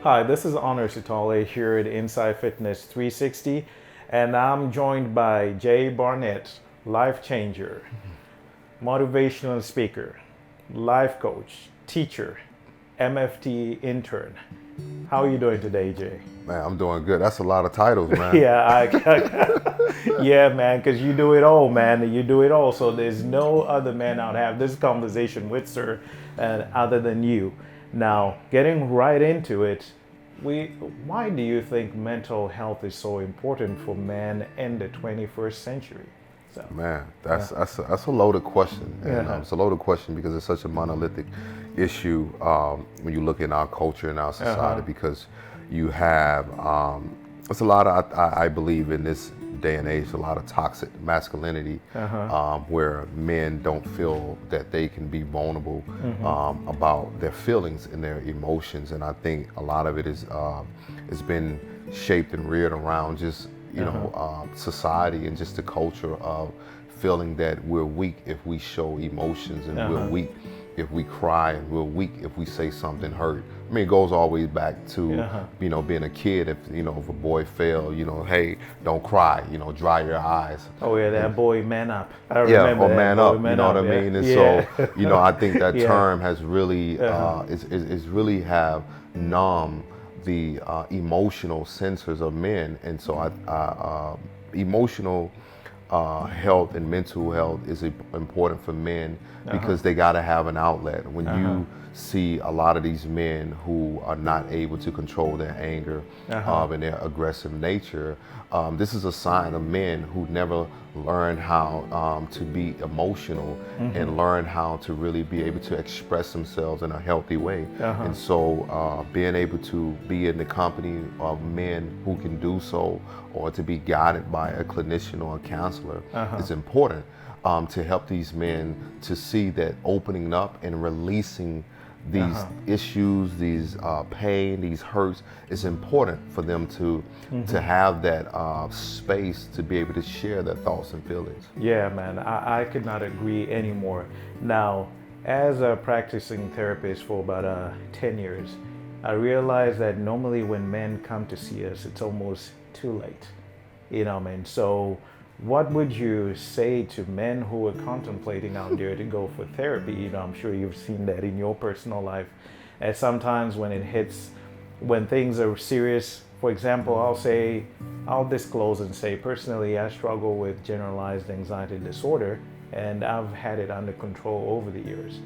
Hi, this is Honour.R Sithole here at Inside Fitness 360, and I'm joined by Jay Barnett, life changer, motivational speaker, life coach, teacher, MFT intern. How are you doing today, Jay? Man, I'm doing good. That's a lot of titles, man. Yeah, man, because you do it all, man. You do it all. So there's no other man I'd have this conversation with, sir, other than you. Now, getting right into it, why do you think mental health is so important for men in the 21st century? So, Man, that's a loaded question, and Yeah. it's a loaded question because it's such a monolithic issue when you look in our culture and our society. Because you have it's a lot of I believe in this day and age a lot of toxic masculinity where men don't feel that they can be vulnerable about their feelings and their emotions, and I think a lot of it is it's been shaped and reared around just society and just the culture of feeling that we're weak if we show emotions, and we're weak if we cry, and we're weak if we say something hurt. I mean, it goes all the way back to being a kid. If if a boy fell, hey, don't cry, dry your eyes. Oh yeah, that boy man up. I Yeah, remember or that man boy, up, man you know up, what I yeah. mean? And Yeah. so, I think that Yeah. term has really, is really have numbed the emotional sensors of men. And so emotional health and mental health is important for men because they got to have an outlet. When you see a lot of these men who are not able to control their anger and their aggressive nature, this is a sign of men who never learned how to be emotional and learn how to really be able to express themselves in a healthy way. And so being able to be in the company of men who can do so, or to be guided by a clinician or a counselor is important to help these men to see that opening up and releasing these issues, these pain, these hurts, is important for them to have that space to be able to share their thoughts and feelings. Yeah, man, I could not agree anymore. Now, as a practicing therapist for about 10 years, I realized that normally when men come to see us, it's almost too late. You know what I mean? So what would you say to men who are contemplating out there to go for therapy? I'm sure you've seen that in your personal life. And sometimes when it hits, when things are serious, for example, I'll disclose and say, personally, I struggle with generalized anxiety disorder, and I've had it under control over the years.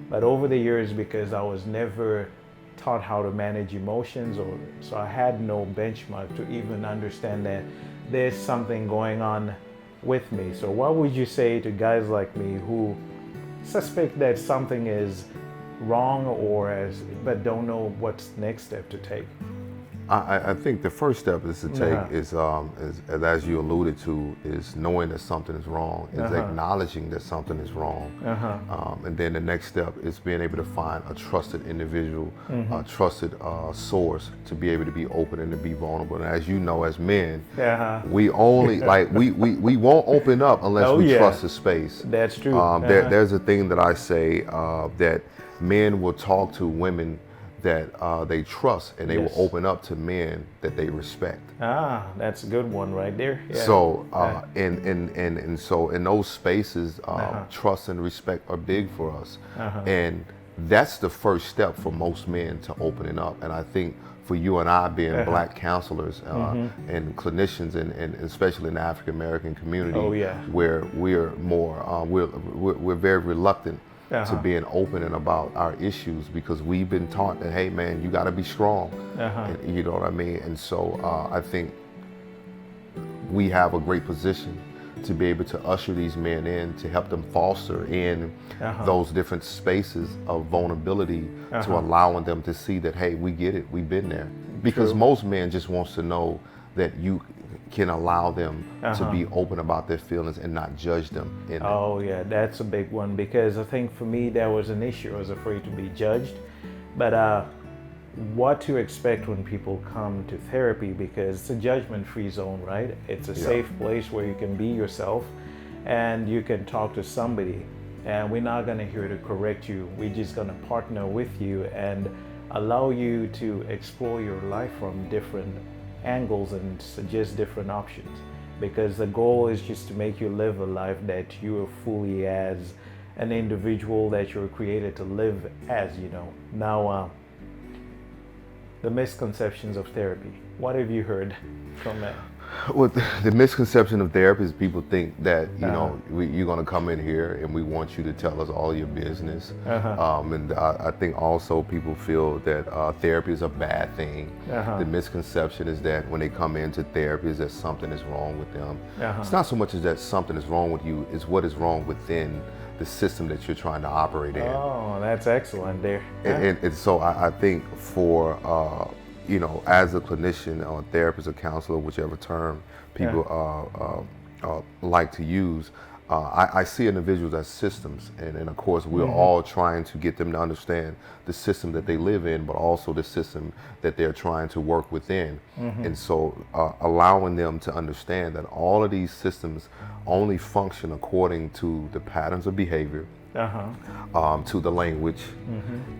But over the years, because I was never taught how to manage emotions, so I had no benchmark to even understand that there's something going on with me. So what would you say to guys like me who suspect that something is wrong but don't know what's next step to take? I think the first step is to take is as you alluded to, is knowing that something is wrong, is acknowledging that something is wrong, and then the next step is being able to find a trusted individual, a trusted source to be able to be open and to be vulnerable. And as you know, as men, we only we won't open up unless we trust the space. That's true. There's a thing that I say that men will talk to women that they trust, and they will open up to men that they respect. That's a good one right there. Yeah. So and so in those spaces, trust and respect are big for us, and that's the first step for most men to opening up. And I think for you and I, being black counselors and clinicians, and especially in the African American community, where we're more we're very reluctant to being open and about our issues, because we've been taught that, hey man, you got to be strong, and, you know what I mean? And so I think we have a great position to be able to usher these men in, to help them foster in those different spaces of vulnerability, to allowing them to see that, hey, we get it, we've been there. Because most men just wants to know that you can allow them to be open about their feelings and not judge them in Oh yeah, that's a big one, because I think for me that was an issue. I was afraid to be judged. But what to expect when people come to therapy, because it's a judgment-free zone, right? It's a safe place where you can be yourself and you can talk to somebody, and we're not going to here to correct you. We're just going to partner with you and allow you to explore your life from different angles and suggest different options. Because the goal is just to make you live a life that you are fully as an individual that you're created to live as, you know. Now, the misconceptions of therapy. What have you heard from that? Well, the misconception of therapy is people think that, you know, you're going to come in here and we want you to tell us all your business. And I think also people feel that therapy is a bad thing. The misconception is that when they come into therapy is that something is wrong with them. It's not so much as that something is wrong with you, it's what is wrong within the system that you're trying to operate in. Oh, that's excellent there. And so I think for, you know, as a clinician or therapist or counselor, whichever term people like to use, I see individuals as systems. And of course, we're all trying to get them to understand the system that they live in, but also the system that they're trying to work within. And so allowing them to understand that all of these systems only function according to the patterns of behavior, to the language,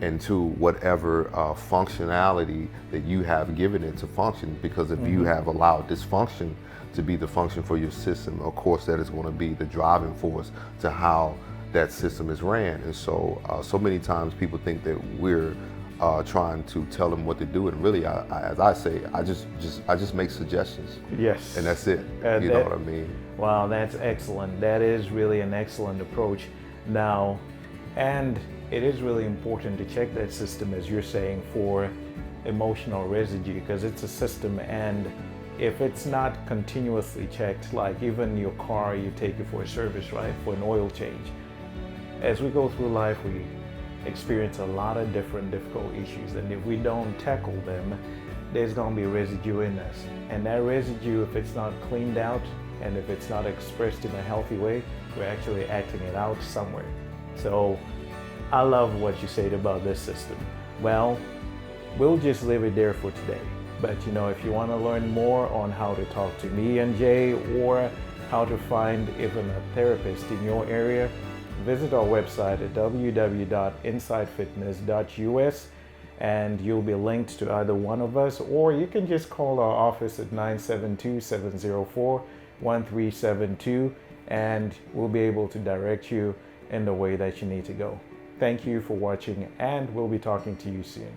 and to whatever functionality that you have given it to function. Because if you have allowed dysfunction to be the function for your system, of course that is going to be the driving force to how that system is ran. And so so many times people think that we're trying to tell them what to do, and really, as I say, I just make suggestions. Yes. And that's it. You know what I mean? Wow, that's excellent. That is really an excellent approach. Now, and it is really important to check that system, as you're saying, for emotional residue, because it's a system, and if it's not continuously checked, like even your car, you take it for a service, right, for an oil change. As we go through life, we experience a lot of different difficult issues, and if we don't tackle them, there's going to be residue in us. And that residue, if it's not cleaned out and if it's not expressed in a healthy way, we're actually acting it out somewhere. So I love what you said about this system. Well, we'll just leave it there for today. But you know, if you want to learn more on how to talk to me and Jay, or how to find even a therapist in your area, visit our website at www.insidefitness.us, and you'll be linked to either one of us, or you can just call our office at 972-704-1372, and we'll be able to direct you in the way that you need to go. Thank you for watching, and we'll be talking to you soon.